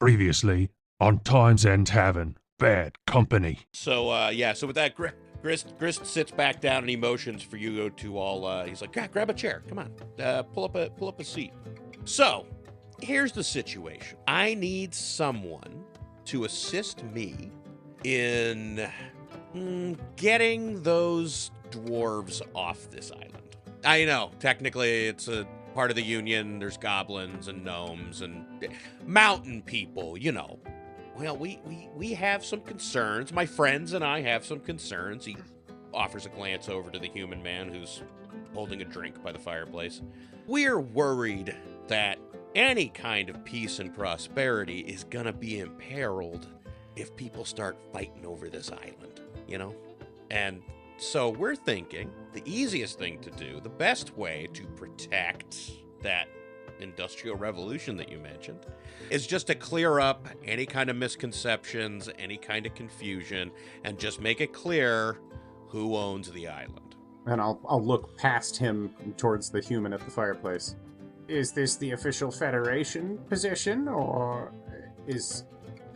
Previously on Time's End Tavern, bad company. So with that, Grist sits back down and he motions for you to all. He's like, grab a chair. Come on, pull up a seat. So, here's the situation. I need someone to assist me in getting those dwarves off this island. I know, technically it's a part of the Union. There's goblins and gnomes and mountain people, you know. Well, we have some concerns. My friends and I have some concerns. He offers a glance over to the human man who's holding a drink by the fireplace. We're worried that any kind of peace and prosperity is gonna be imperiled if people start fighting over this island, you know? And so we're thinking the easiest thing to do, the best way to protect that industrial revolution that you mentioned, is just to clear up any kind of misconceptions, any kind of confusion, and just make it clear who owns the island. And I'll look past him towards the human at the fireplace. Is this the official Federation position, or is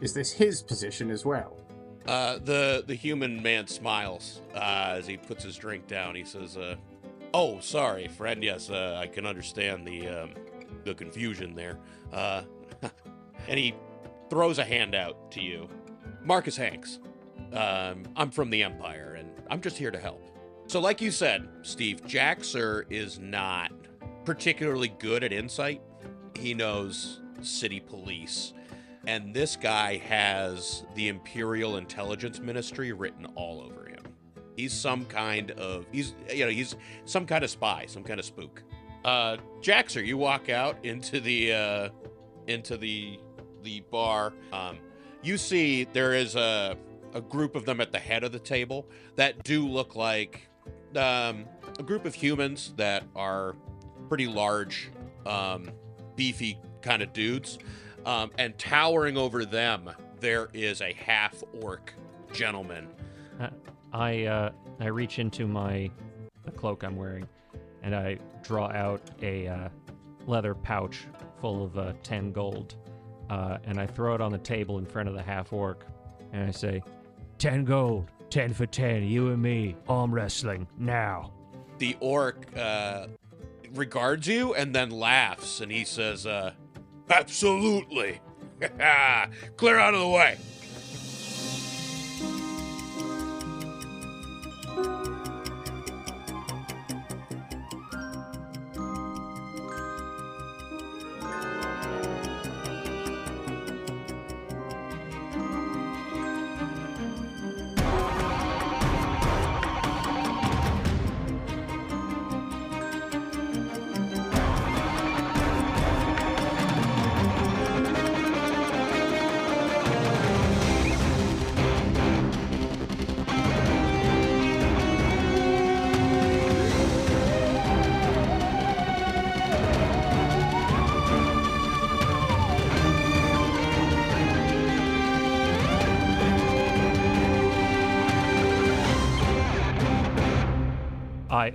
this his position as well? The human man smiles as he puts his drink down. He says, "Oh, sorry, friend. Yes, I can understand the confusion there." And he throws a hand out to you. Marcus Hanks. I'm from the Empire, and I'm just here to help. So like you said, Steve, Jaxur is not particularly good at insight. He knows city police. And this guy has the Imperial Intelligence Ministry written all over him. He's some kind of spy, some kind of spook. Jaxur, you walk out into the bar. You see there is a group of them at the head of the table that do look like a group of humans that are pretty large, beefy kind of dudes. And towering over them, there is a half-orc gentleman. I reach into the cloak I'm wearing, and I draw out a leather pouch full of 10 gold, and I throw it on the table in front of the half-orc, and I say, 10 gold, 10 for 10, you and me, arm wrestling, now. The orc regards you and then laughs, and he says, absolutely. Clear out of the way.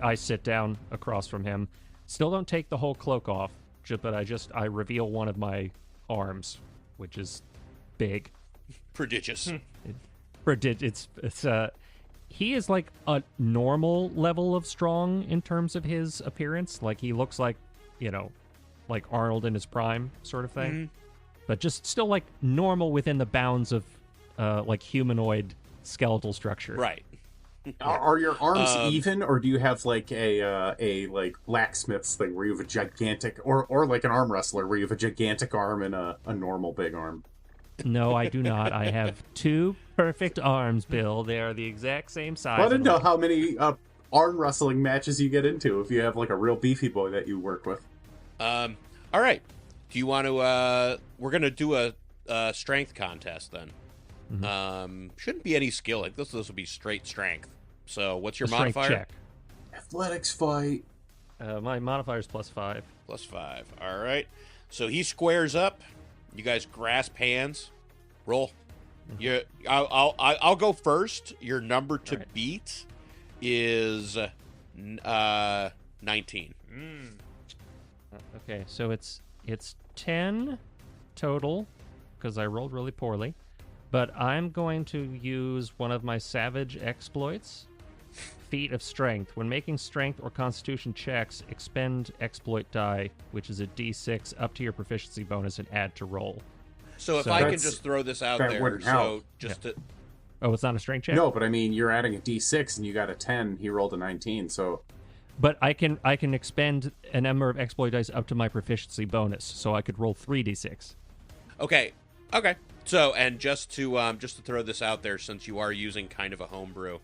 I sit down across from him. Still don't take the whole cloak off, but I reveal one of my arms, which is big. Prodigious. He is like a normal level of strong in terms of his appearance. Like he looks like, like Arnold in his prime sort of thing. Mm-hmm. But just still like normal within the bounds of like humanoid skeletal structure. Right. Are your arms even, or do you have like a like blacksmith's thing where you have a gigantic, or like an arm wrestler where you have a gigantic arm and a normal big arm? No, I do not. I have two perfect arms, Bill. They are the exact same size. I didn't know how many arm wrestling matches you get into if you have like a real beefy boy that you work with. All right. Do you want to? We're gonna do a strength contest then. Mm-hmm. Shouldn't be any skill. Like this will be straight strength. So what's your modifier? Check. Athletics fight. My modifier is +5. +5. All right. So he squares up. You guys grasp hands. Roll. I'll go first. Your number to beat is 19. Okay, so it's 10 total because I rolled really poorly. But I'm going to use one of my savage exploits. Feat of Strength. When making Strength or Constitution checks, expend exploit die, which is a D6 up to your proficiency bonus and add to roll. So if I can just throw this out there, wouldn't so help. just Yeah. to... Oh, it's not a strength check? No, but I mean, you're adding a D6 and you got a 10. He rolled a 19, so... But I can expend a number of exploit dice up to my proficiency bonus, so I could roll 3d6. Okay. So, and just to throw this out there, since you are using kind of a homebrew,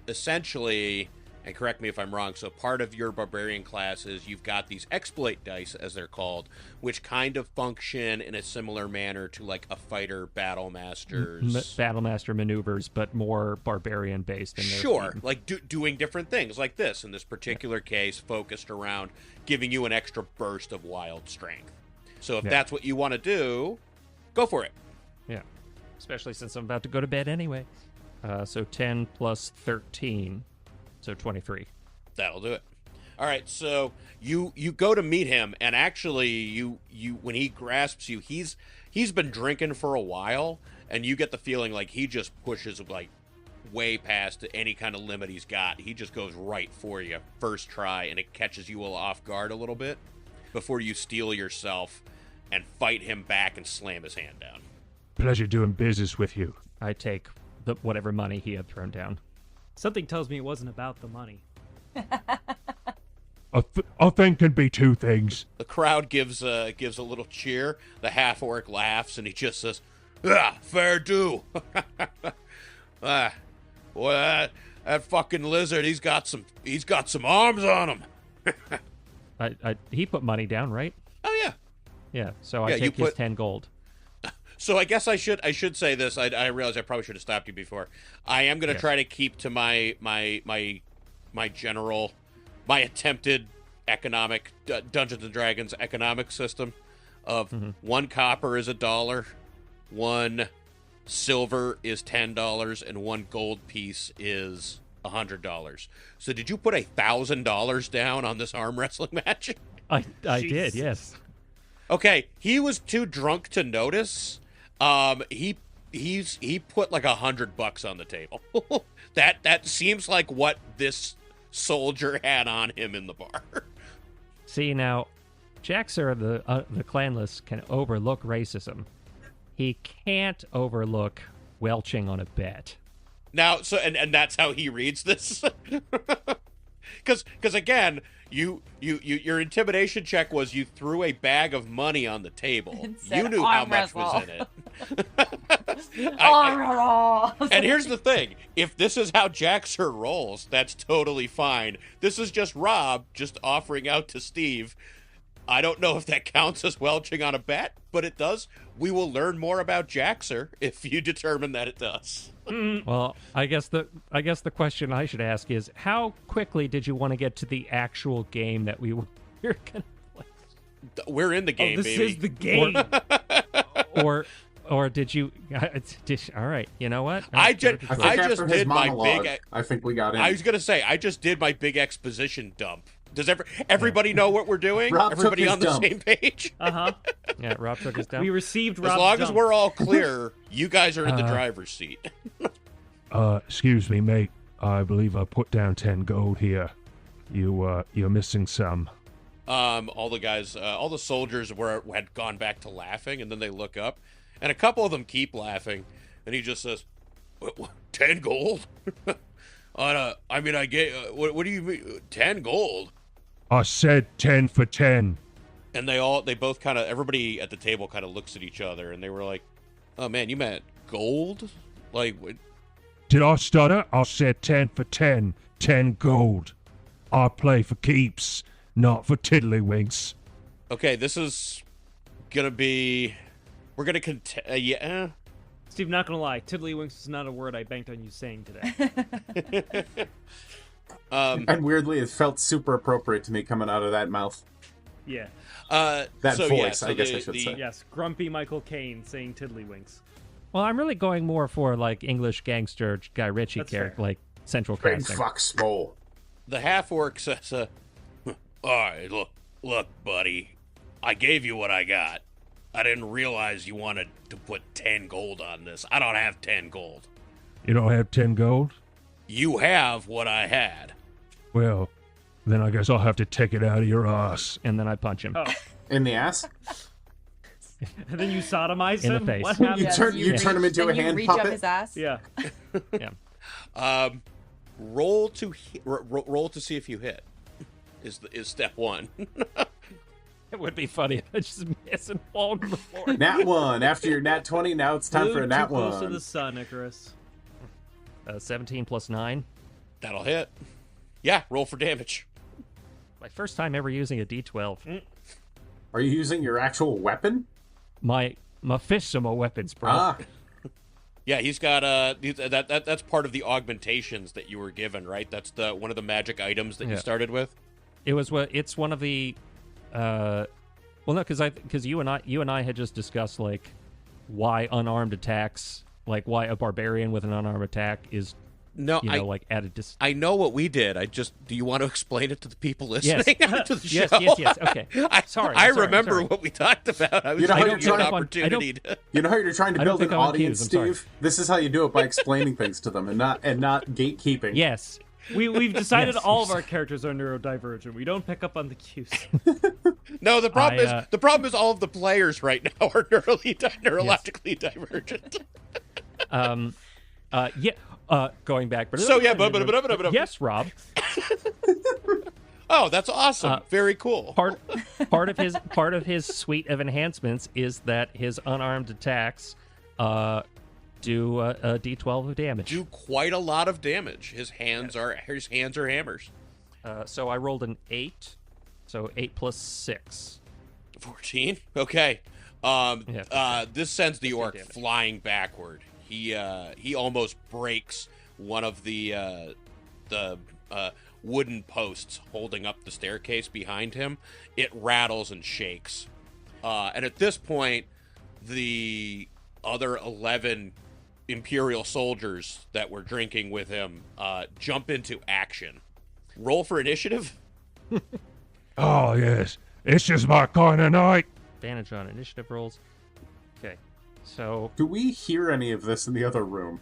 essentially, and correct me if I'm wrong, so part of your barbarian class is you've got these exploit dice, as they're called, which kind of function in a similar manner to like a fighter battle master's Battle master maneuvers, but more barbarian based. Sure, like doing different things like this in this particular case, focused around giving you an extra burst of wild strength. So if that's what you want to do, go for it. Yeah, especially since I'm about to go to bed anyway. So 10 plus 13, so 23. That'll do it. All right, so you go to meet him, and actually, you when he grasps you, he's been drinking for a while, and you get the feeling like he just pushes like way past any kind of limit he's got. He just goes right for you first try, and it catches you off guard a little bit before you steel yourself and fight him back and slam his hand down. Pleasure doing business with you. I take whatever money he had thrown down. Something tells me it wasn't about the money. I think can be two things. The crowd gives a little cheer. The half-orc laughs, and he just says, fair due. Boy, that fucking lizard, he's got some arms on him. He put money down, right? Oh, yeah. Yeah, so I take his 10 gold. So I guess I should say this. I realize I probably should have stopped you before. I am going to try to keep to my attempted economic Dungeons and Dragons economic system of 1 copper is $1, 1 silver is $10, and 1 gold piece is $100. So did you put $1,000 down on this arm wrestling match? I did, yes. Okay, he was too drunk to notice. He put like $100 on the table. that seems like what this soldier had on him in the bar. See, now, Jaxur, the Clanless, can overlook racism. He can't overlook welching on a bet. Now, so and that's how he reads this. Because again, your intimidation check was you threw a bag of money on the table. You knew how much was in it. And here's the thing: if this is how Jaxur rolls, that's totally fine. This is just Rob just offering out to Steve. I don't know if that counts as welching on a bet, but it does. We will learn more about Jaxur if you determine that it does. Well, I guess the question I should ask is, how quickly did you want to get to the actual game that we were going to play? We're in the game, this baby. is the game. Or did you? All right, you know what? I think just after his did my monologue, big. I think we got in. I was gonna say I just did my big exposition dump. Does everybody know what we're doing? Rob Everybody took his on the dump. same page? Yeah, Rob took his down. We received Rob's As long as dump. we're all clear, you guys are in the driver's seat. Excuse me, mate. I believe I put down 10 gold here. You're missing some. All the guys, all the soldiers had gone back to laughing, and then they look up, and a couple of them keep laughing, and he just says, 10 gold? I mean, I gave. What do you mean, 10 gold? I said 10 for 10. And they both kind of, everybody at the table kind of looks at each other, and they were like, "Oh man, you meant gold? Like, Did I stutter? I said 10 for 10. 10 gold. I play for keeps, not for tiddlywinks. okay, this is gonna be, we're gonna yeah." Steve, not gonna lie, tiddlywinks is not a word I banked on you saying today. And weirdly, it felt super appropriate to me coming out of that mouth. Yeah. That voice, I guess I should say. Yes, grumpy Michael Caine saying tiddlywinks. Well, I'm really going more for like English gangster Guy Ritchie That's character, fair. like central Big casting. fuck small. The half-orc says, all right, look, buddy, I gave you what I got. I didn't realize you wanted to put 10 gold on this. I don't have 10 gold. You don't have 10 gold? You have what I had. Well, then I guess I'll have to take it out of your ass. And then I punch him. Oh. In the ass? And then you sodomize In the him? face. What happened? You turn him into a hand reach puppet? up his ass. Yeah. Yeah. Roll to roll to see if you hit. Is step 1. It would be funny if I just miss and fall to the floor. Nat 1. After your nat 20, now it's time for a nat Too close 1. to the sun, Icarus. 17 plus 9. That'll hit. Yeah, roll for damage. My first time ever using a D12. Are you using your actual weapon? My fissimo weapons, bro. Ah, Yeah, he's got that's part of the augmentations that you were given, right? That's the one of the magic items that you Yeah. started with. It's one of the well, no, because you and I had just discussed like why unarmed attacks, like why a barbarian with an unarmed attack is No, like at a I know what we did. Do you want to explain it to the people listening to the show? Yes. Okay. I remember what we talked about. I was You know how trying to you're get an trying- opportunity to. you know how you're trying to I don't build an think I'm on audience, cues, I'm sorry. Steve? This is how you do it, by explaining things to them and not gatekeeping. Yes. We've decided Yes. all of our characters are neurodivergent. We don't pick up on the cues. No, the problem is all of the players right now are neurologically divergent. Going back, but So, yeah, yes, Rob. Oh, that's awesome! Very cool. Part of his suite of enhancements is that his unarmed attacks do a D12 of damage. Do quite a lot of damage. His hands are hammers. So I rolled an 8, so 8 plus 6. 14. Okay. This sends the orc flying backward. He almost breaks one of the wooden posts holding up the staircase behind him. It rattles and shakes. And at this point, the other 11 Imperial soldiers that were drinking with him jump into action. Roll for initiative. Oh, yes. It's just my kind of night. Advantage on initiative rolls. Okay, so Do we hear any of this in the other room?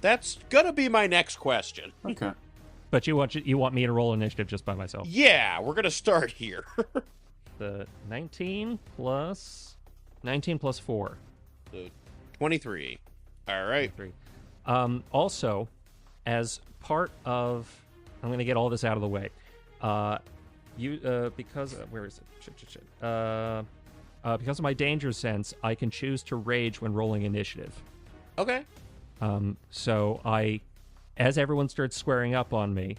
That's gonna be my next question. Okay. but you want me to roll initiative just by myself. Yeah, we're gonna start here. The 19 plus 4. 23. All right. 3. Also, as part of, I'm going to get all this out of the way. Because where is it? Because of my danger sense, I can choose to rage when rolling initiative. Okay. So as everyone starts squaring up on me,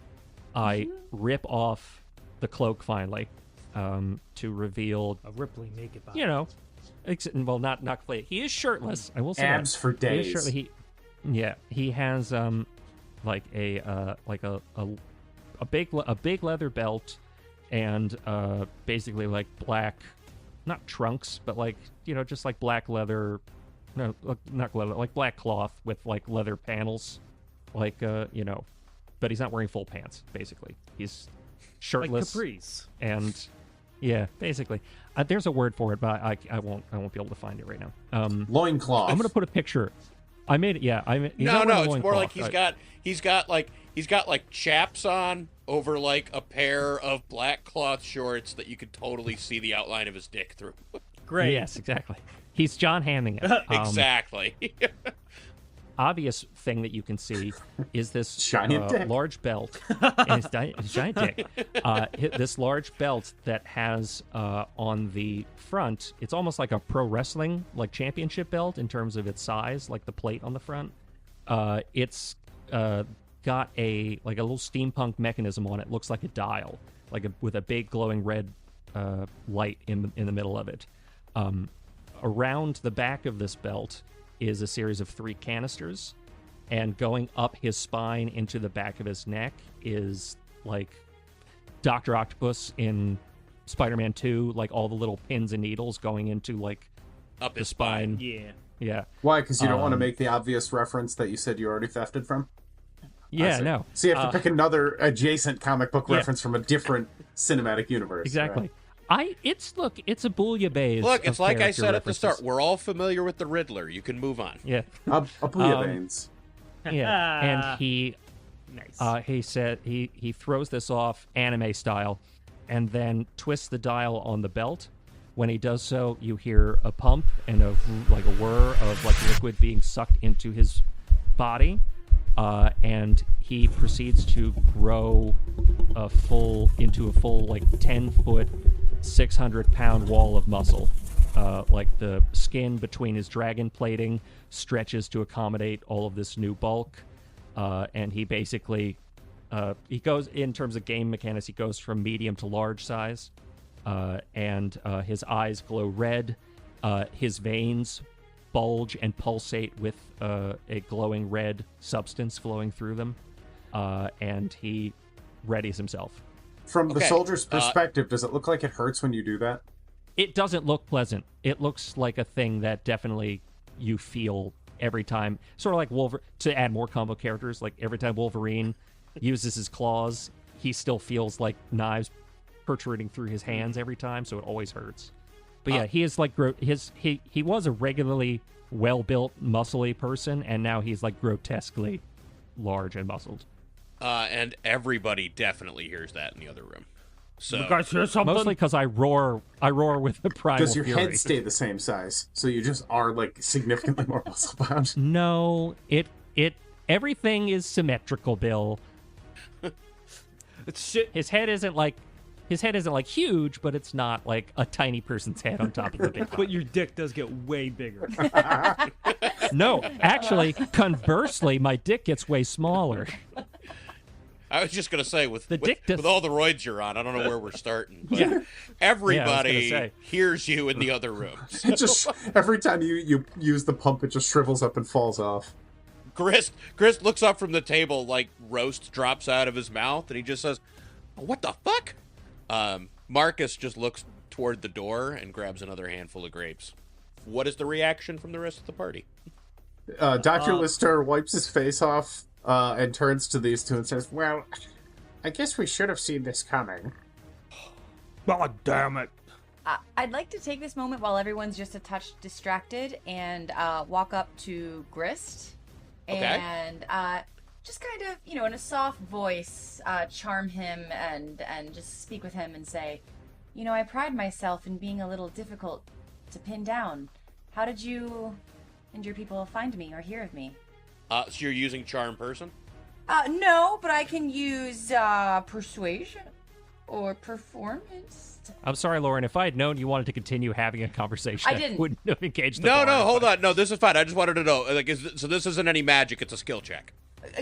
I rip off the cloak finally, to reveal, A rippling naked body. well, not completely. He is shirtless. I will say Abs that. for He is days. shirtless. He has like a big leather belt and basically like black, not trunks, but like just like black leather, no, not leather, like black cloth with like leather panels, like but he's not wearing full pants. Basically, he's shirtless. Like capris. And yeah, basically, there's a word for it, but I won't be able to find it right now. Loincloth. I'm gonna put a picture. I made it. Yeah, he's No, not wearing a it's more like loincloth. he's got like chaps on over like a pair of black cloth shorts that you could totally see the outline of his dick through. Great. Yes, exactly. He's John Hamming it. Exactly. Obvious thing that you can see is this Giant dick. large belt. And it's giant dick. This large belt that has on the front, it's almost like a pro wrestling like championship belt in terms of its size, like the plate on the front. It's got a little steampunk mechanism on it. Looks like a dial, with a big glowing red light in the middle of it. Around the back of this belt is a series of 3 canisters, and going up his spine into the back of his neck is like Dr. Octopus in Spider-Man 2, like all the little pins and needles going into like Up the his spine. Yeah. Yeah. Why? Because you don't want to make the obvious reference that you said you already thefted from? Yeah, see. no. So you have to pick another adjacent comic book yeah. reference from a different cinematic universe. Exactly. It's a bouillabaisse. Look, it's of like I character said at the references. start. We're all familiar with the Riddler. You can move on. Yeah. A bouillabaisse. Yeah. And he Nice. he said he throws this off anime style and then twists the dial on the belt. When he does so, you hear a pump and a whir of like liquid being sucked into his body, and he proceeds to grow into a full like 10-foot, 600-pound wall of muscle. Like the skin between his dragon plating stretches to accommodate all of this new bulk, and he basically he goes, in terms of game mechanics, he goes from medium to large size, and his eyes glow red, his veins bulge and pulsate with a glowing red substance flowing through them, and he readies himself. From the Okay, soldier's perspective, does it look like it hurts when you do that? It doesn't look pleasant. It looks like a thing that definitely you feel every time. Sort of like Wolverine, to add more combo characters, like every time Wolverine uses his claws, he still feels like knives protruding through his hands every time, so it always hurts. But yeah, he is like he was a regularly well-built, muscly person, and now he's like grotesquely large and muscled. And everybody definitely hears that in the other room. So You guys hear something? Mostly because I roar with the primal Does your fury. head stay the same size? So you just are like significantly more muscle bound? No, it everything is symmetrical, Bill. It's shit. His head isn't like huge, but it's not like a tiny person's head on top of the big But body. your dick does get way bigger. No, actually, conversely, my dick gets way smaller. I was just gonna say, with all the roids you're on, I don't know where we're starting, but Yeah. everybody say. hears you in the other rooms. It just every time you use the pump, it just shrivels up and falls off. Grist looks up from the table like roast drops out of his mouth, and he just says, "What the fuck?" Marcus just looks toward the door and grabs another handful of grapes. What is the reaction from the rest of the party? Dr. Listeur wipes his face off and turns to these two and says, "Well, I guess we should have seen this coming." God damn it. I'd like to take this moment while everyone's just a touch distracted and walk up to Grist Okay. and just kind of, in a soft voice, charm him and just speak with him and say, I pride myself in being a little difficult to pin down. How did you and your people find me or hear of me? So you're using charm person? No, but I can use persuasion or performance. I'm sorry, Lauren. If I had known you wanted to continue having a conversation, I didn't. wouldn't have engaged the No, bar, hold but- on. No, this is fine. I just wanted to know. So this isn't any magic. It's a skill check.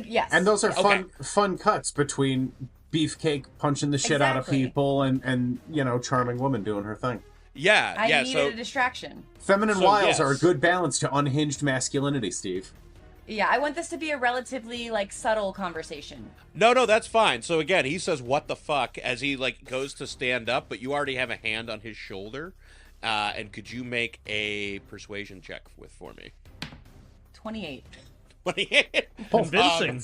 Yes. And those are Okay. fun cuts between Beefcake punching the shit out of Exactly. people and charming woman doing her thing. Yeah, I yeah. needed So a distraction. Feminine So, wiles are a yes. good balance to unhinged masculinity, Steve. Yeah, I want this to be a relatively, subtle conversation. no, that's fine. So again, he says, "What the fuck?" as he goes to stand up, but you already have a hand on his shoulder. And could you make a persuasion check for me? 28. Convincing.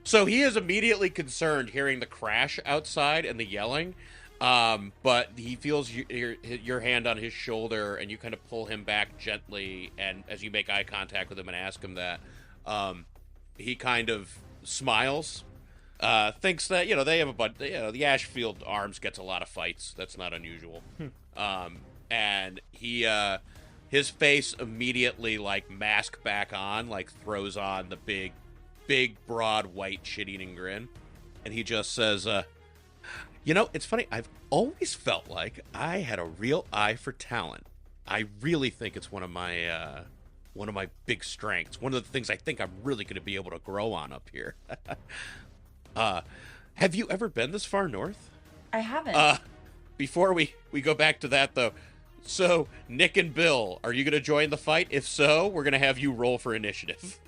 So he is immediately concerned hearing the crash outside and the yelling, but he feels your hand on his shoulder, and you kind of pull him back gently. And as you make eye contact with him and ask him that, he kind of smiles, thinks that they have the Ashfield Arms gets a lot of fights. That's not unusual, and he. His face immediately, mask back on, throws on the big, broad, white, shit-eating grin. And he just says, it's funny. I've always felt like I had a real eye for talent. I really think it's one of my big strengths. One of the things I think I'm really going to be able to grow on up here. Have you ever been this far north? I haven't. Before we go back to that, though, so Nick and Bill, are you going to join the fight? If so, we're going to have you roll for initiative.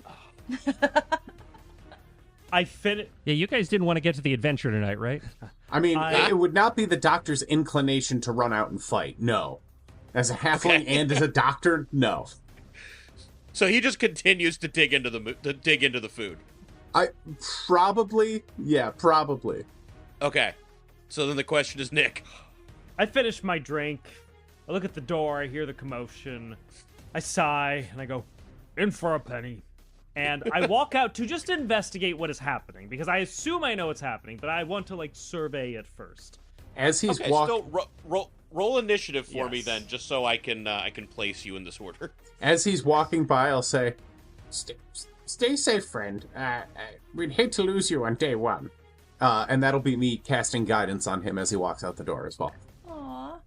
I fit it. Yeah, you guys didn't want to get to the adventure tonight, right? I mean, it would not be the doctor's inclination to run out and fight. No. As a halfling Okay. and as a doctor, no. So he just continues to dig into the food. Probably. Okay. So then the question is, Nick. I finish my drink. I look at the door. I hear the commotion. I sigh and I go, in for a penny. And I walk out to just investigate what is happening because I assume I know what's happening, but I want to like survey it first. As he's Okay, walking, so roll initiative for me Yes. then, just so I can place you in this order. as he's walking by, I'll say, "Stay safe, friend. We'd hate to lose you on day one." And that'll be me casting guidance on him as he walks out the door as well. Aw.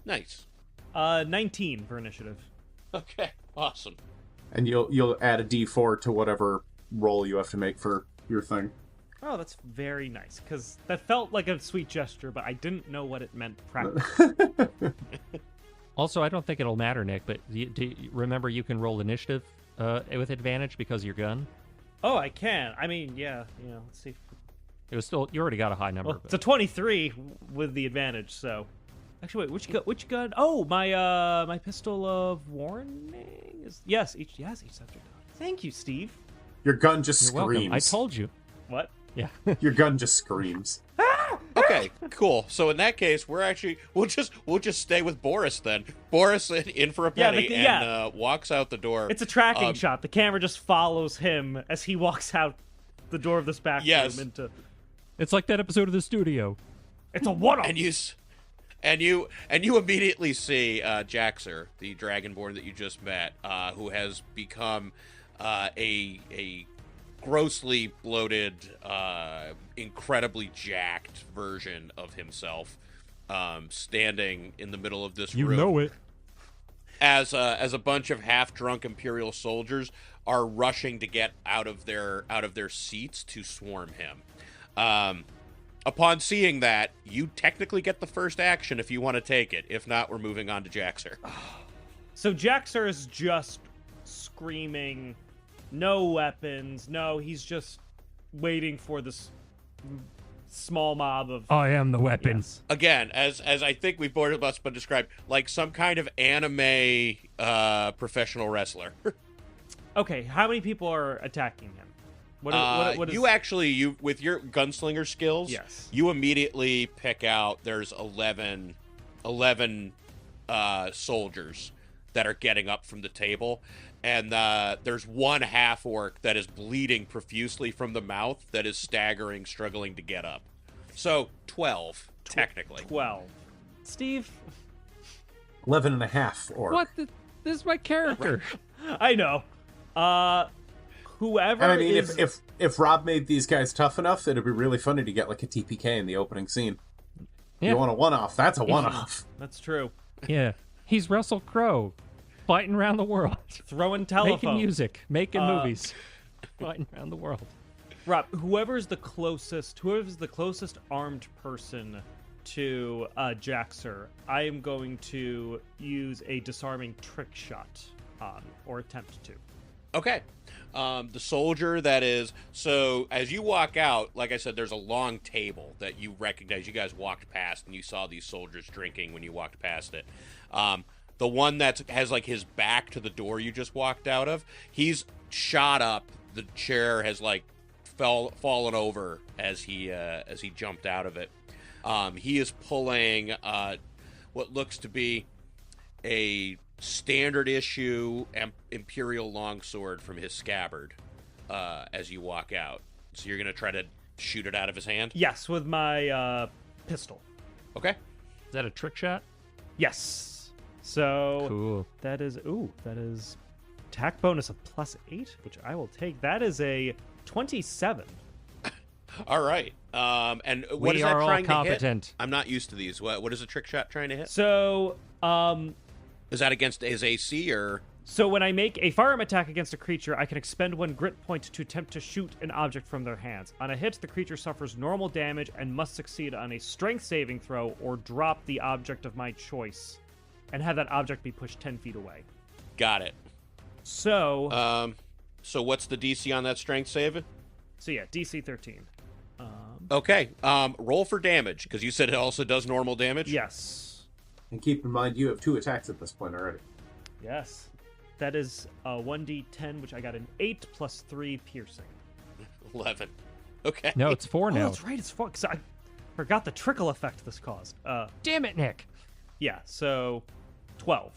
Nice. 19 for initiative. Okay, awesome. And you'll add a D4 to whatever roll you have to make for your thing. Oh, that's very nice, because that felt like a sweet gesture, but I didn't know what it meant practically. Also, I don't think it'll matter, Nick, but remember you can roll initiative with advantage because of your gun. Oh, I can. I mean, yeah, let's see. It was still, you already got a high number. Well, it's a 23 with the advantage, so... Actually, wait, which gun? Oh, my pistol of warning? Yes, each subject. Thank you, Steve. Your gun just You're welcome. screams. I told you. What? Yeah. Your gun just screams. Okay, cool. So in that case, we'll just stay with Boris then. Boris in for a penny and walks out the door. It's a tracking shot. The camera just follows him as he walks out the door of this back room into... It's like that episode of The Studio. It's a one-off! And you immediately see Jaxur, the Dragonborn that you just met, who has become a grossly bloated, incredibly jacked version of himself, standing in the middle of this room. You know it. As a bunch of half-drunk Imperial soldiers are rushing to get out of their seats to swarm him. Upon seeing that, you technically get the first action if you want to take it. If not, we're moving on to Jaxur. So Jaxur is just screaming, no weapons, no, he's just waiting for this small mob of... I am the weapon. Yes. Again, as I think we've both of us been described, like some kind of anime professional wrestler. Okay, how many people are attacking him? What is... You with your gunslinger skills, Yes. you immediately pick out there's 11 soldiers that are getting up from the table, and there's one half-orc that is bleeding profusely from the mouth that is staggering, struggling to get up. So 12, technically. 12. Steve? 11 and a half, or... What? This is my character. I know. Whoever I mean, is... if Rob made these guys tough enough, it'd be really funny to get like a TPK in the opening scene. Yeah. You want a one-off? That's a one-off. That's true. Yeah. He's Russell Crowe, fighting around the world. Throwing telephone. Making music, making movies, fighting around the world. Rob, whoever's the closest armed person to Jaxur, I am going to use a disarming trick shot on, or attempt to. Okay. The soldier that is... So, as you walk out, like I said, there's a long table that you recognize. You guys walked past, and you saw these soldiers drinking when you walked past it. The one that has, like, his back to the door you just walked out of, he's shot up. The chair has, like, fallen over as he jumped out of it. He is pulling what looks to be a standard issue Imperial longsword from his scabbard as you walk out. So you're going to try to shoot it out of his hand? Yes, with my pistol. Okay. Is that a trick shot? Yes. So Cool. that is attack bonus of +8, which I will take. That is a 27. All right. And what is We that are all trying to hit? competent. I'm not used to these. What is a trick shot trying to hit? So Is that against his AC or... So when I make a firearm attack against a creature, I can expend 1 grit point to attempt to shoot an object from their hands. On a hit, the creature suffers normal damage and must succeed on a strength saving throw or drop the object of my choice and have that object be pushed 10 feet away. Got it. So... So what's the DC on that strength save? So yeah, DC 13. Okay. Roll for damage, because you said it also does normal damage? Yes. And keep in mind, you have 2 attacks at this point already. Yes. That is 1d10, which I got an 8 plus 3 piercing. 11. Okay. No, it's 4 Oh, now. that's right. It's 4. 'Cause Forgot the trickle effect this caused. Damn it, Nick. Yeah, so 12.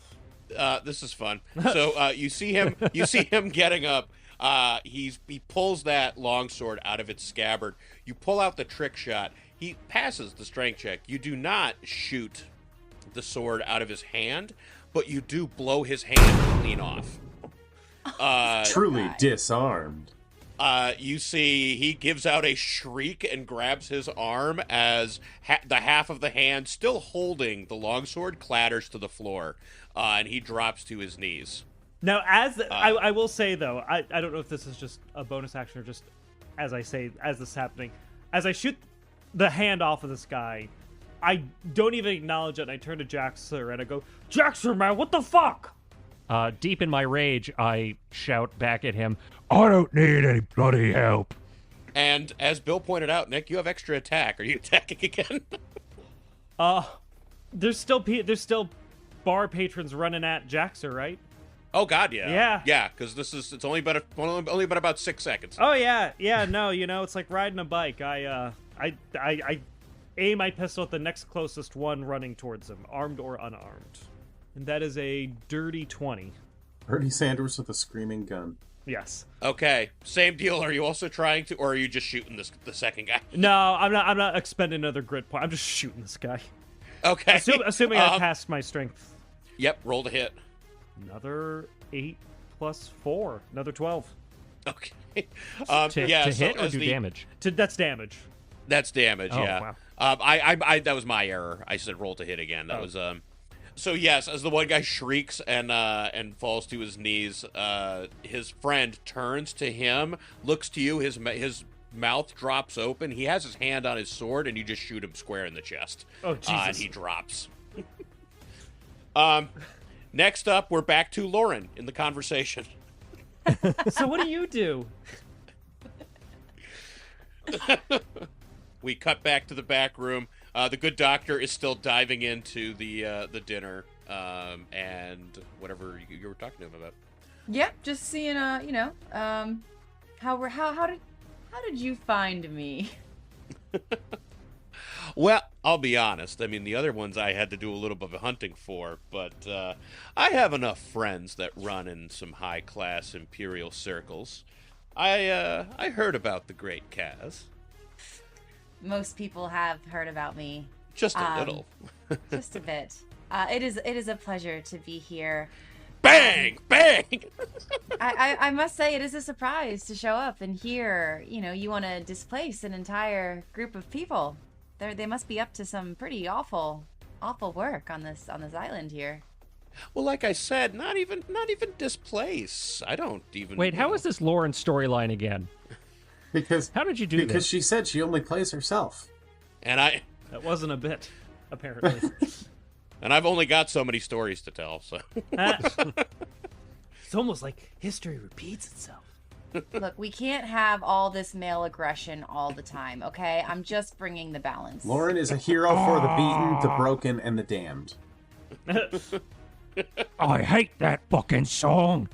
This is fun. So you see him getting up. He pulls that longsword out of its scabbard. You pull out the trick shot. He passes the strength check. You do not shoot the sword out of his hand, but you do blow his hand clean off. Truly disarmed. You see he gives out a shriek and grabs his arm as the half of the hand still holding the longsword clatters to the floor, and he drops to his knees. Now, I will say, though, I don't know if this is just a bonus action or just as this is happening. As I shoot the hand off of this guy, I don't even acknowledge it, and I turn to Jaxur, and I go, Jaxur, man, what the fuck? Deep in my rage, I shout back at him, I don't need any bloody help. And as Bill pointed out, Nick, you have extra attack. Are you attacking again? There's still bar patrons running at Jaxur, right? Oh God, yeah. Yeah. Because it's only been about 6 seconds. Oh yeah. No, it's like riding a bike. I aim my pistol at the next closest one running towards him, armed or unarmed, and that is a dirty 20. Bernie Sanders with a screaming gun. Yes. Okay, same deal. Are you also trying to, or are you just shooting the second guy? No, I'm not expending another grit point. I'm just shooting this guy. Okay. Assuming I passed my strength. Yep. Roll to hit. Another 8 plus 4. Another 12. Okay. to hit or do damage? That's damage. That's damage. Oh, Yeah. wow. I that was my error. I said roll to hit again. That was So yes, as the one guy shrieks and falls to his knees, his friend turns to him, looks to you. His mouth drops open. He has his hand on his sword, and you just shoot him square in the chest. Oh Jesus! And he drops. Next up, we're back to Lauren in the conversation. So what do you do? We cut back to the back room. The good doctor is still diving into the dinner and whatever you were talking to him about. Yep, just seeing how did you find me? Well, I'll be honest. I mean, the other ones I had to do a little bit of hunting for, but I have enough friends that run in some high-class Imperial circles. I heard about the great Kaz. Most people have heard about me. Just a little. Just a bit. It is a pleasure to be here. Bang! Bang! I must say it is a surprise to show up and hear, you want to displace an entire group of people. They must be up to some pretty awful work on this island here. Well, like I said, not even displace. I don't even. Wait, how is this Lauren storyline again? Because how did you do Because this? she said she only plays herself. And That wasn't a bit, apparently. And I've only got so many stories to tell, so. It's almost like history repeats itself. Look, we can't have all this male aggression all the time, okay? I'm just bringing the balance. Lauren is a hero for the beaten, the broken, and the damned. I hate that fucking song.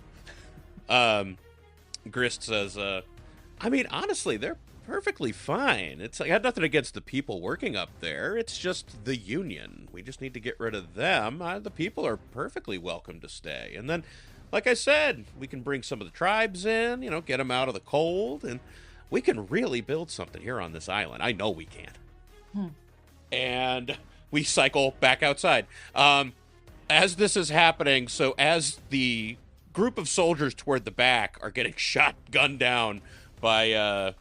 Grist says, I mean, honestly, they're perfectly fine. I got nothing against the people working up there. It's just the Union. We just need to get rid of them. The people are perfectly welcome to stay. And then, like I said, we can bring some of the tribes in, get them out of the cold, and we can really build something here on this island. I know we can. And we cycle back outside. As this is happening, so as the group of soldiers toward the back are getting gunned down by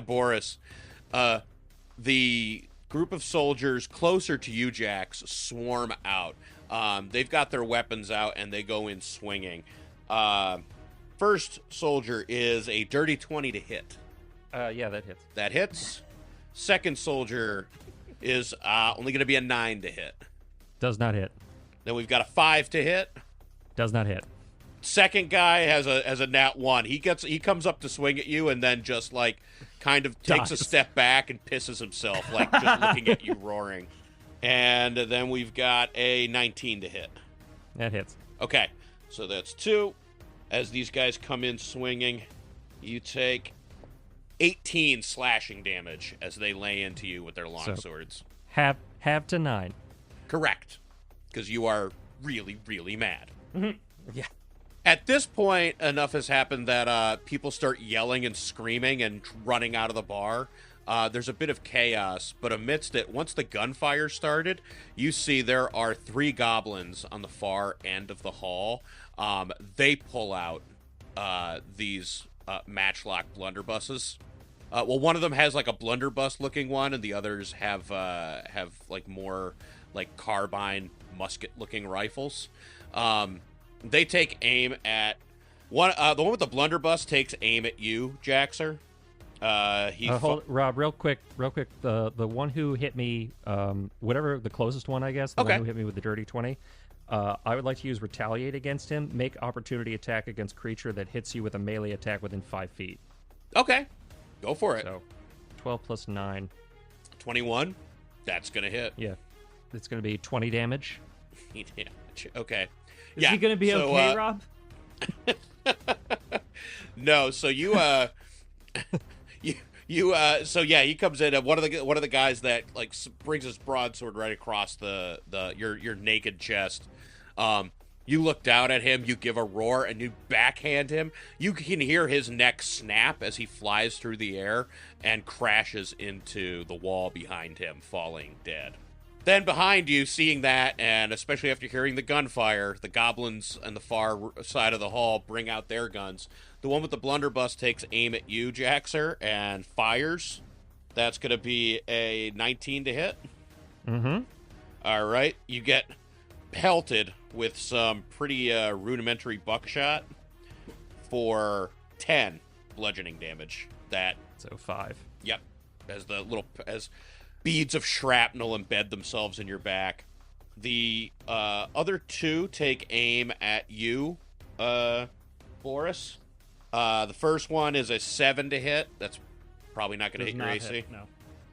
Boris, the group of soldiers closer to you, Jax, swarm out. They've got their weapons out, and they go in swinging. First soldier is a dirty 20 to hit. Yeah, that hits. That hits. Second soldier is only going to be a 9 to hit. Does not hit. Then we've got a 5 to hit. Does not hit. Second guy has a nat 1. He comes up to swing at you and then just kind of takes a step back and pisses himself, just looking at you roaring. And then we've got a 19 to hit. That hits. Okay, so that's 2. As these guys come in swinging, you take 18 slashing damage as they lay into you with their longswords. Half to 9. Correct. Because you are really, really mad. Yeah. At this point, enough has happened that people start yelling and screaming and running out of the bar. There's a bit of chaos, but amidst it, once the gunfire started, you see there are 3 goblins on the far end of the hall. They pull out these matchlock blunderbusses. Well, one of them has like a blunderbuss-looking one, and the others have like more like carbine musket-looking rifles. They take aim at one. The one with the blunderbuss takes aim at you, Jaxur. Rob, real quick. The one who hit me, whatever the closest one, I guess. The one who hit me with the dirty 20. I would like to use retaliate against him. Make opportunity attack against creature that hits you with a melee attack within 5 feet. Okay, go for it. So, 12 plus 9. 21. That's gonna hit. Yeah, it's gonna be 20 damage. Okay. Is he gonna be okay, Rob? No. So you so yeah, he comes in. One of the guys that like brings his broadsword right across your naked chest. You look down at him, you give a roar, and you backhand him. You can hear his neck snap as he flies through the air and crashes into the wall behind him, falling dead. Then behind you, seeing that, and especially after hearing the gunfire, the goblins on the far side of the hall bring out their guns. The one with the blunderbuss takes aim at you, Jaxur, and fires. That's going to be a 19 to hit. Mm-hmm. All right. You get pelted with some pretty rudimentary buckshot for 10 bludgeoning damage. So 5. Yep. As beads of shrapnel embed themselves in your back. The other 2 take aim at you, Boris. The first one is a 7 to hit. That's probably not going to hit your AC. No.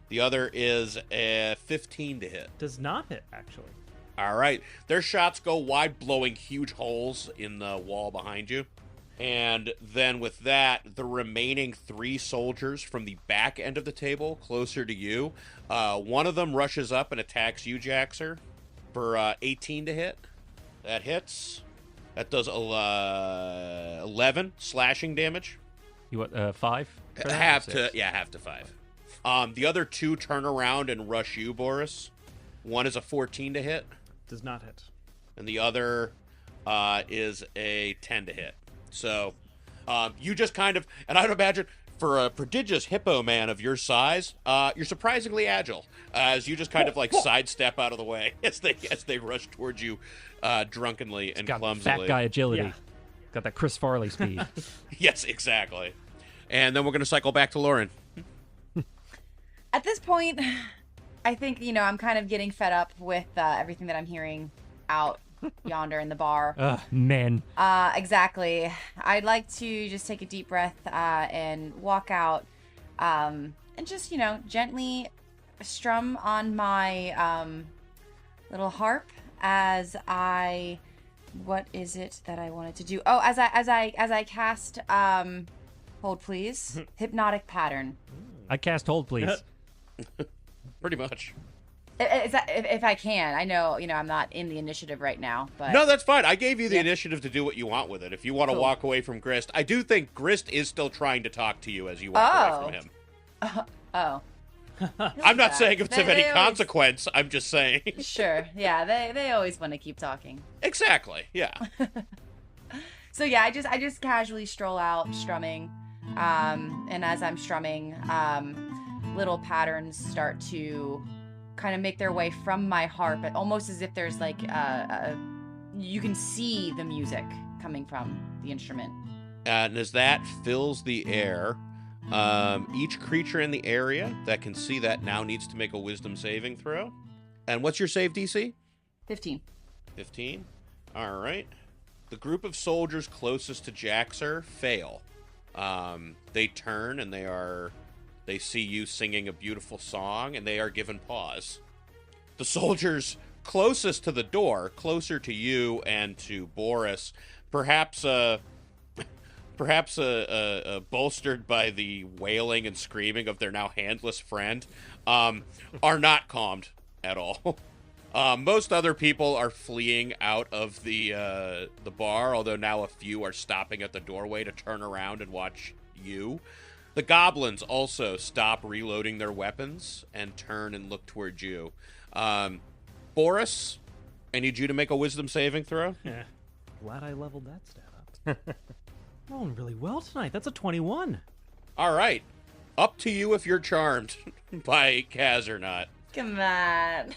The other is a 15 to hit. Does not hit, actually. All right. Their shots go wide, blowing huge holes in the wall behind you. And then with that, the remaining 3 soldiers from the back end of the table, closer to you, one of them rushes up and attacks you, Jaxur, for 18 to hit. That hits. That does 11 slashing damage. You want 5? Half to 5. The other 2 turn around and rush you, Boris. One is a 14 to hit. Does not hit. And the other is a 10 to hit. So you just kind of, and I'd imagine for a prodigious hippo man of your size, you're surprisingly agile as you just kind of like sidestep out of the way as they rush towards you drunkenly and clumsily. Fat guy agility. Yeah. Got that Chris Farley speed. Yes, exactly. And then we're going to cycle back to Lauren. At this point, I think, I'm kind of getting fed up with everything that I'm hearing out yonder in the bar. Men. Exactly. I'd like to just take a deep breath and walk out and just, gently strum on my little harp as I... What is it that I wanted to do? Oh, as I cast hold please, hypnotic pattern. I cast hold please. Pretty much. If I can. I know, I'm not in the initiative right now, but... No, that's fine. I gave you the initiative to do what you want with it. If you want to walk away from Grist. I do think Grist is still trying to talk to you as you walk away from him. I'm not saying it's of any consequence. I'm just saying. Sure. Yeah, they always want to keep talking. Exactly. Yeah. So yeah, I just casually stroll out strumming. And as I'm strumming, little patterns start to kind of make their way from my harp, almost as if there's like you can see the music coming from the instrument. And as that fills the air, each creature in the area that can see that now needs to make a wisdom saving throw. And what's your save DC? 15. 15? All right. The group of soldiers closest to Jaxur fail. They turn and they see you singing a beautiful song, and they are given pause. The soldiers closest to the door, closer to you and to Boris, perhaps perhaps bolstered by the wailing and screaming of their now handless friend, are not calmed at all. Most other people are fleeing out of the bar, although now a few are stopping at the doorway to turn around and watch you. The goblins also stop reloading their weapons and turn and look towards you. Boris, I need you to make a wisdom saving throw. Yeah. Glad I leveled that stat up. Rolling really well tonight. That's a 21. All right. Up to you if you're charmed by Kaz or not. Come on.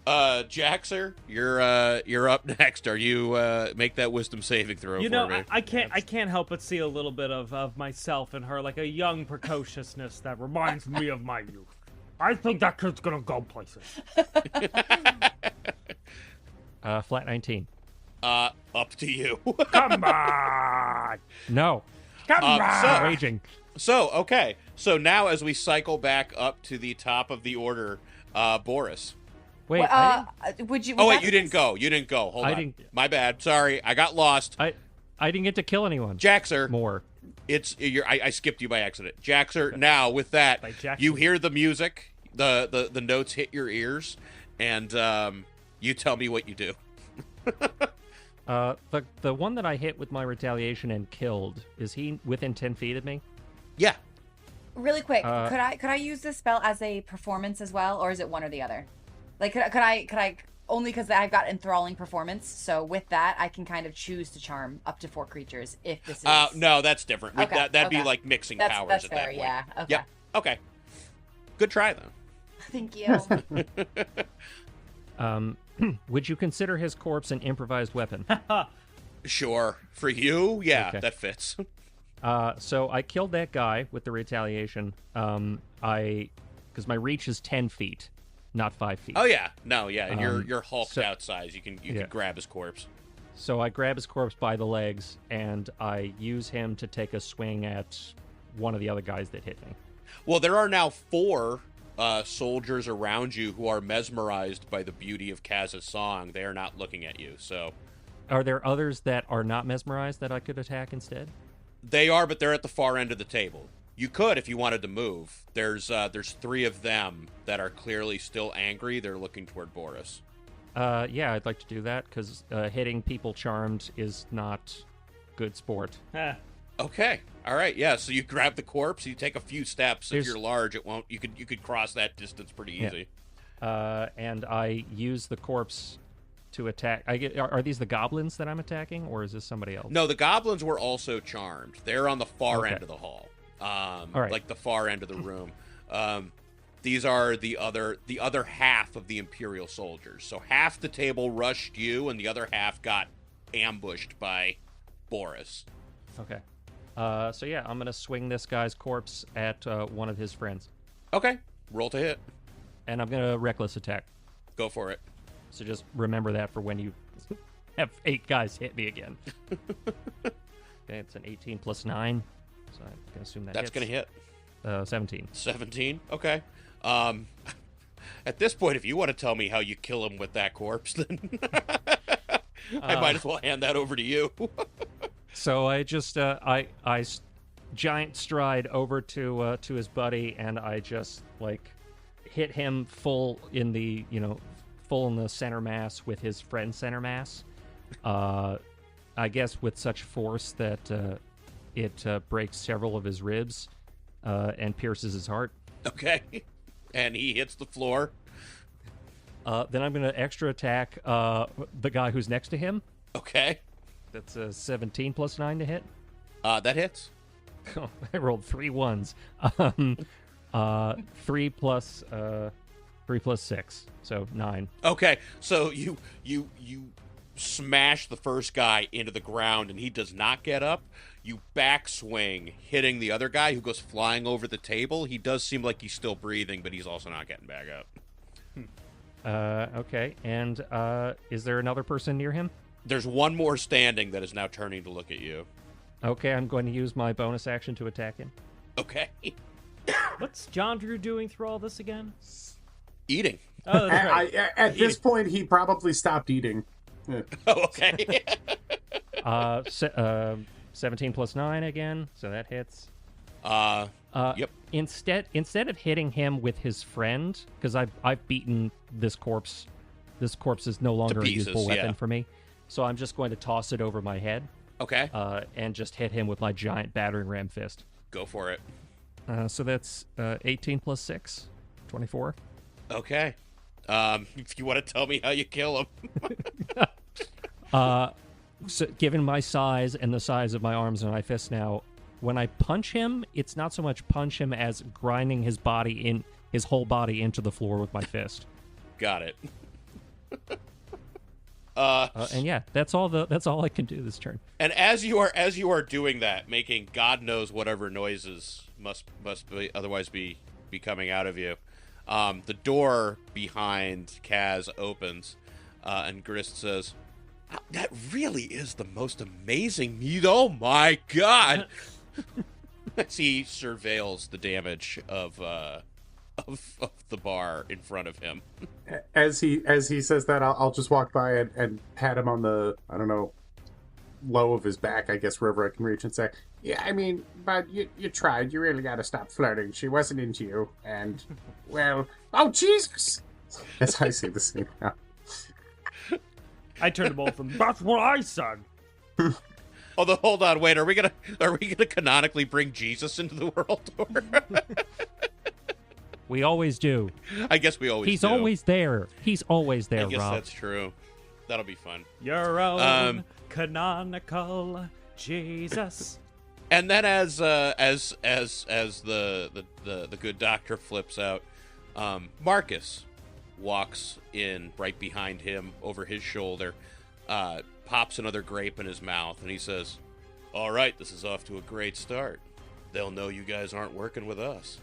Jaxur, you're up next. Are you make that wisdom saving throw? You know, for me. I can't help but see a little bit of myself in her, like a young precociousness that reminds me of my youth. I think that kid's gonna go places. Flat 19. Up to you. Come on! No. Come on! Raging. So okay. So now as we cycle back up to the top of the order, Boris. Wait, Well, would you? Oh would wait, that you be didn't go. You didn't go. Hold I on. didn't- My bad. Sorry, I got lost. I didn't get to kill anyone. Jaxur, More. I skipped you by accident. Jaxur, now with that, By Jaxur. you hear the music, the notes hit your ears, and you tell me what you do. The one that I hit with my retaliation and killed, is he within 10 feet of me? Yeah. Really quick, could I use this spell as a performance as well, or is it one or the other? Like, could I only because I've got enthralling performance, so with that I can kind of choose to charm up to 4 creatures if this is. No, that's different. Okay, That'd be okay. like mixing That's powers at fair, that point. yeah. Okay. Yep. Okay. Good try though. Thank you. Would you consider his corpse an improvised weapon? Sure. For you, yeah, Okay. that fits. So I killed that guy with the retaliation. Because my reach is 10 feet, not 5 feet. Oh yeah, no, yeah, and you're hulked so- out size. You can Yeah. grab his corpse. So I grab his corpse by the legs, and I use him to take a swing at one of the other guys that hit me. Well, there are now 4 soldiers around you who are mesmerized by the beauty of Kaz's song. They are not looking at you, so Are there others that are not mesmerized that I could attack instead? they are, but they're at the far end of the table. You could if you wanted to move. There's 3 of them that are clearly still angry. They're looking toward Boris. Yeah, I'd like to do that, because hitting people charmed is not good sport. Huh. Okay. All right. Yeah. So you grab the corpse. You take a few steps. There's- If you're large, it won't. You could cross that distance pretty Yeah. easy. And I use the corpse to attack. Are these the goblins that I'm attacking, or is this somebody else? No, the goblins were also charmed. They're on the far Okay. end of the hall. right. Like the far end of the room. These are the other half of the Imperial soldiers. So half the table rushed you, and the other half got ambushed by Boris. Okay. So yeah, I'm gonna swing this guy's corpse at one of his friends, Okay. Roll to hit. and I'm gonna reckless attack. Go for it. So just remember that for when you have 8 guys hit me again. Okay, it's an 18 plus 9, so I can assume that That's hits. gonna hit. 17. 17. Okay. At this point, if you want to tell me how you kill him with that corpse, then I might as well hand that over to you. So I just giant stride over to his buddy, and I just like hit him full in the center mass with his friend's center mass. I guess with such force that it breaks several of his ribs and pierces his heart. Okay. And he hits the floor. Then I'm going to extra attack the guy who's next to him. Okay. That's a 17 plus 9 to hit. That hits. I rolled 3 ones. 3 plus 6, so 9. Okay. So you smash the first guy into the ground, and he does not get up. You backswing, hitting the other guy who goes flying over the table. He does seem like he's still breathing, but he's also not getting back up. Okay, and is there another person near him? There's one more standing that is now turning to look at you. Okay, I'm going to use my bonus action to attack him. Okay. What's Jondrew doing through all this again? Eating. Oh, that's right. At this point, he probably stopped eating. Oh, okay. 17 plus 9 again, so that hits. Yep. Instead of hitting him with his friend, because I've beaten this corpse. This corpse is no longer pieces, a useful weapon yeah. for me. So I'm just going to toss it over my head. Okay. And just hit him with my giant battering ram fist. Go for it. So that's 18 plus 6, 24. Okay. If you want to tell me how you kill him. So given my size and the size of my arms and my fists now, when I punch him, it's not so much punch him as grinding his whole body into the floor with my fist. Got it. And yeah, that's all I can do this turn. And as you are doing that, making God knows whatever noises must be otherwise be coming out of you, the door behind Kaz opens, and Grist says, "That really is the most amazing meat. Oh my God!" As he surveils the damage of the bar in front of him. As he says that, I'll just walk by and pat him on the, I don't know, low of his back, I guess, wherever I can reach, and say, "Yeah, I mean, but you tried. You really got to stop flirting. She wasn't into you, and well, oh Jesus!" As I say the same now. I turned to both of them. That's what I said. Although, hold on, wait. Are we gonna canonically bring Jesus into the world? We always do. I guess we always. He's do. always there. He's always there, I guess Rob. that's true. That'll be fun. Your own canonical Jesus. And then as the good doctor flips out, Marcus walks in right behind him over his shoulder, pops another grape in his mouth, and he says, "All right, this is off to a great start. They'll know you guys aren't working with us."